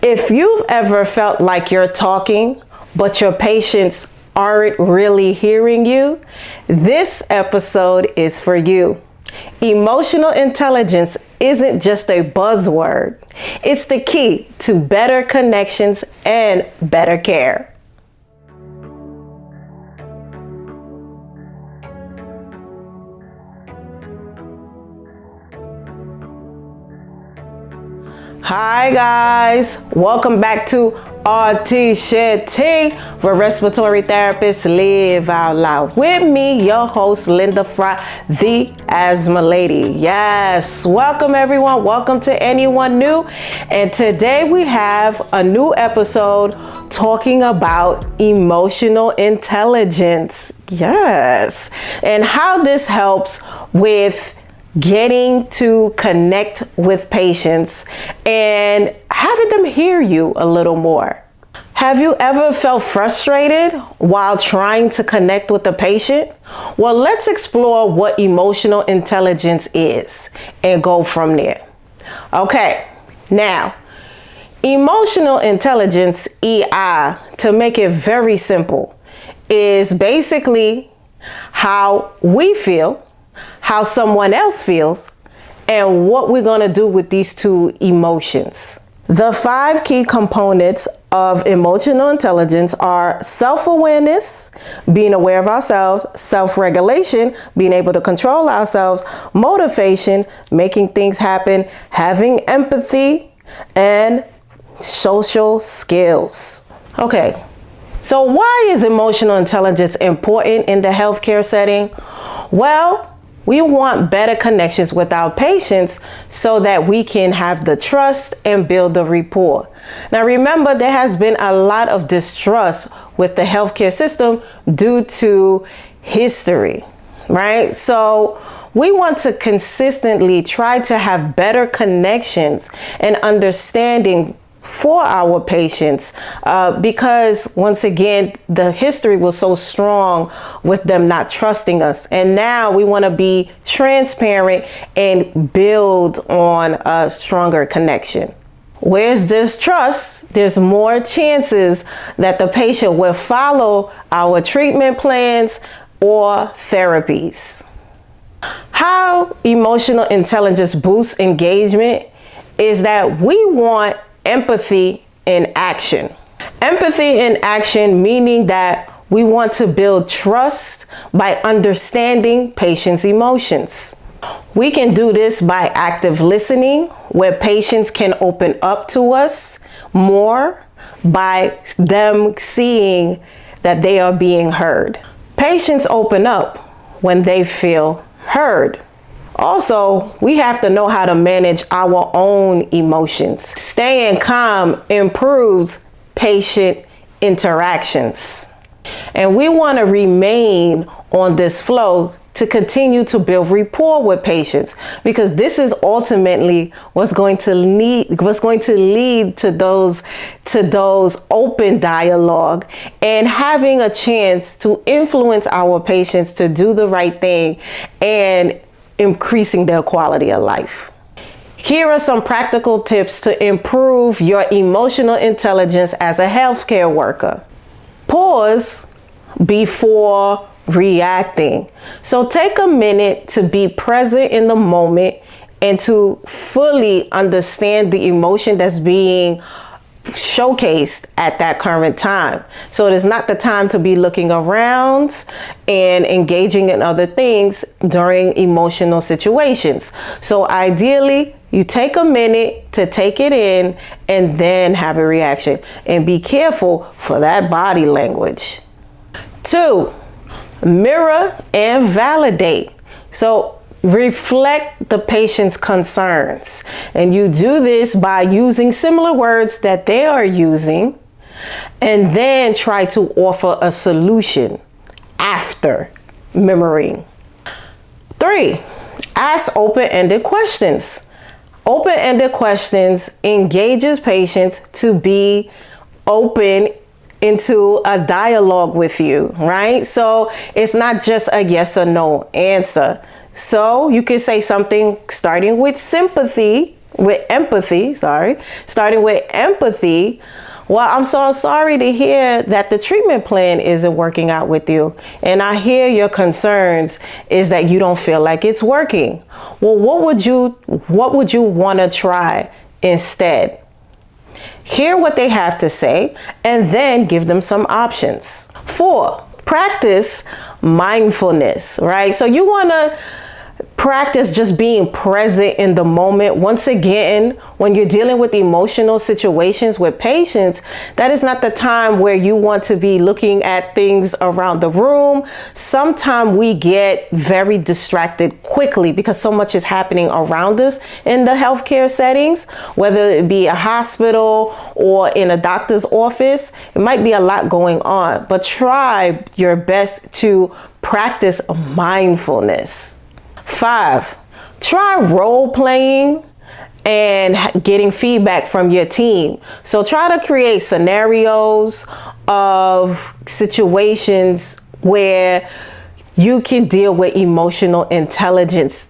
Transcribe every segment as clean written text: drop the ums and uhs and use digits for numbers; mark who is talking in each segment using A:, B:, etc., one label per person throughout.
A: If you've ever felt like you're talking, but your patients aren't really hearing you, this episode is for you. Emotional intelligence isn't just a buzzword. It's the key to better connections and better care. Hi guys, welcome back to Rts Share Tea, where respiratory therapists live out loud. With me, your host, Linda Fry, the Asthma Lady. Yes, welcome everyone. Welcome to anyone new. And today we have a new episode talking about emotional intelligence. Yes, and how this helps with getting to connect with patients and having them hear you a little more. Have you ever felt frustrated while trying to connect with a patient? Well, let's explore what emotional intelligence is and go from there. Okay, now, emotional intelligence, EI, to make it very simple, is basically how we feel, how someone else feels, and what we're going to do with these two emotions. The 5 key components of emotional intelligence are self-awareness, being aware of ourselves, self-regulation, being able to control ourselves, motivation, making things happen, having empathy, and social skills. Okay, so why is emotional intelligence important in the healthcare setting? Well, we want better connections with our patients so that we can have the trust and build the rapport. Now, remember, there has been a lot of distrust with the healthcare system due to history, right? So we want to consistently try to have better connections and understanding for our patients because once again, the history was so strong with them not trusting us. And now we want to be transparent and build on a stronger connection. Where's this trust? There's more chances that the patient will follow our treatment plans or therapies. How emotional intelligence boosts engagement is that we want empathy in action. Empathy in action, meaning that we want to build trust by understanding patients' emotions. We can do this by active listening, where patients can open up to us more by them seeing that they are being heard. Patients open up when they feel heard. Also, we have to know how to manage our own emotions. Staying calm improves patient interactions. And we want to remain on this flow to continue to build rapport with patients, because this is ultimately what's going to lead to those open dialogue and having a chance to influence our patients to do the right thing and increasing their quality of life. Here are some practical tips to improve your emotional intelligence as a healthcare worker. Pause before reacting. So take a minute to be present in the moment and to fully understand the emotion that's being showcased at that current time. So it is not the time to be looking around and engaging in other things during emotional situations. So ideally, you take a minute to take it in and then have a reaction, and be careful for that body language. 2, mirror and validate. So reflect the patient's concerns. And you do this by using similar words that they are using, and then try to offer a solution after mirroring. 3, ask open-ended questions. Open-ended questions engages patients to be open into a dialogue with you, right? So it's not just a yes or no answer. So you can say something starting with sympathy with empathy, starting with empathy. Well, I'm so sorry to hear that the treatment plan isn't working out with you. And I hear your concerns is that you don't feel like it's working. Well, what would you want to try instead? Hear what they have to say and then give them some options. 4, practice mindfulness, right? So you want to practice just being present in the moment. Once again, when you're dealing with emotional situations with patients, that is not the time where you want to be looking at things around the room. Sometimes we get very distracted quickly because so much is happening around us in the healthcare settings, whether it be a hospital or in a doctor's office. It might be a lot going on, but try your best to practice mindfulness. 5, try role playing and getting feedback from your team. So try to create scenarios of situations where you can deal with emotional intelligence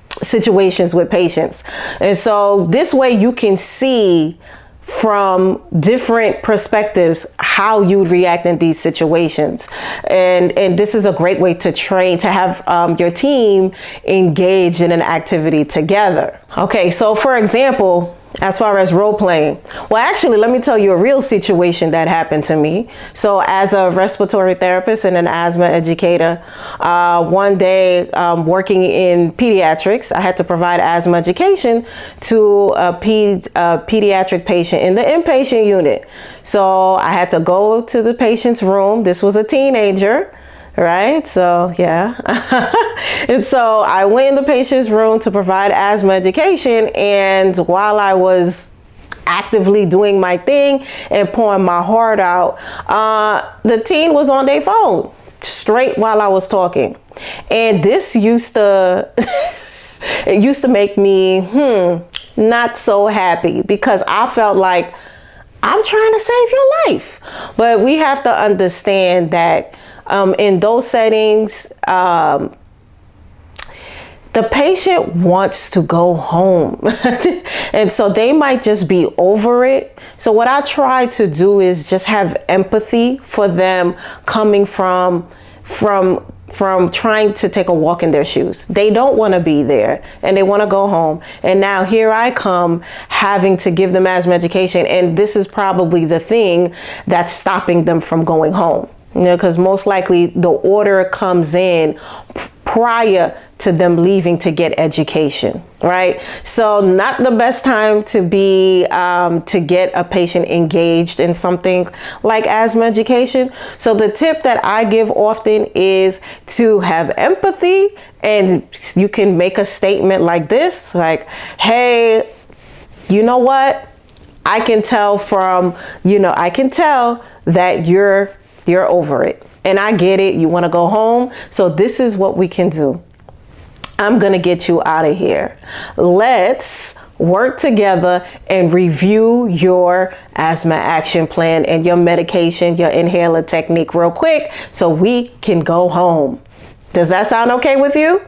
A: situations with patients. And so this way you can see from different perspectives how you would react in these situations. And this is a great way to train, to have your team engaged in an activity together. Okay, so for example, as far as role playing, well, actually, let me tell you a real situation that happened to me. So as a respiratory therapist and an asthma educator, one day working in pediatrics, I had to provide asthma education to a pediatric patient in the inpatient unit. So I had to go to the patient's room. This was a teenager. Right? So, yeah. And so I went in the patient's room to provide asthma education. And while I was actively doing my thing and pouring my heart out, the teen was on their phone straight while I was talking. And this used to, it used to make me, not so happy because I felt like I'm trying to save your life. But we have to understand that in those settings, the patient wants to go home. And so they might just be over it. So what I try to do is just have empathy for them coming from trying to take a walk in their shoes. They don't want to be there and they want to go home. And now here I come having to give them asthma education. And this is probably the thing that's stopping them from going home. You know, because most likely the order comes in prior to them leaving to get education, right? So not the best time to be to get a patient engaged in something like asthma education. So the tip that I give often is to have empathy, and you can make a statement like this, like, hey, you know what? I can tell that you're over it. And I get it. You want to go home. So this is what we can do. I'm going to get you out of here. Let's work together and review your asthma action plan and your medication, your inhaler technique real quick so we can go home. Does that sound okay with you?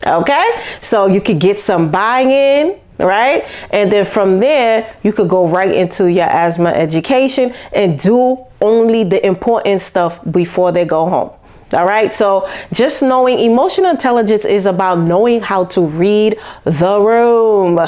A: Okay. So you could get some buy-in. Right? And then from there, you could go right into your asthma education and do only the important stuff before they go home. All right. So just knowing emotional intelligence is about knowing how to read the room.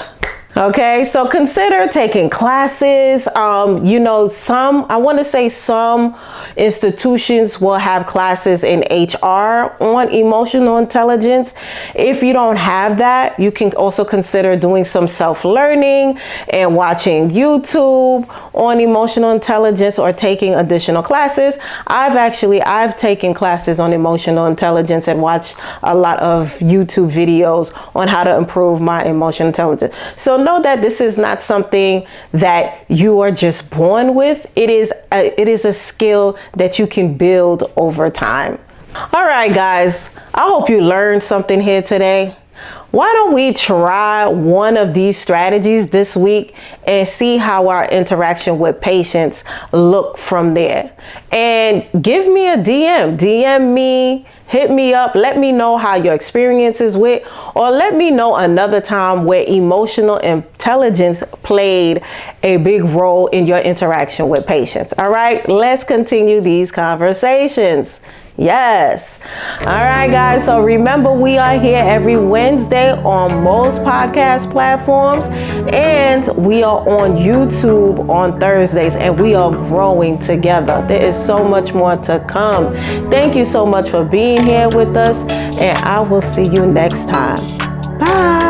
A: Okay, so consider taking classes. I want to say some institutions will have classes in HR on emotional intelligence. If you don't have that, you can also consider doing some self-learning and watching YouTube on emotional intelligence or taking additional classes. I've taken classes on emotional intelligence and watched a lot of YouTube videos on how to improve my emotional intelligence. So know that this is not something that you are just born with. It is a skill that you can build over time. All right, guys, I hope you learned something here today. Why don't we try one of these strategies this week and see how our interaction with patients look from there? And give me a DM me, hit me up, let me know how your experience is with, or let me know another time where emotional intelligence played a big role in your interaction with patients. All right, let's continue these conversations. Yes. All right, guys. So remember, we are here every Wednesday on most podcast platforms, and we are on YouTube on Thursdays, and we are growing together. There is so much more to come. Thank you so much for being here with us, and I will see you next time. Bye.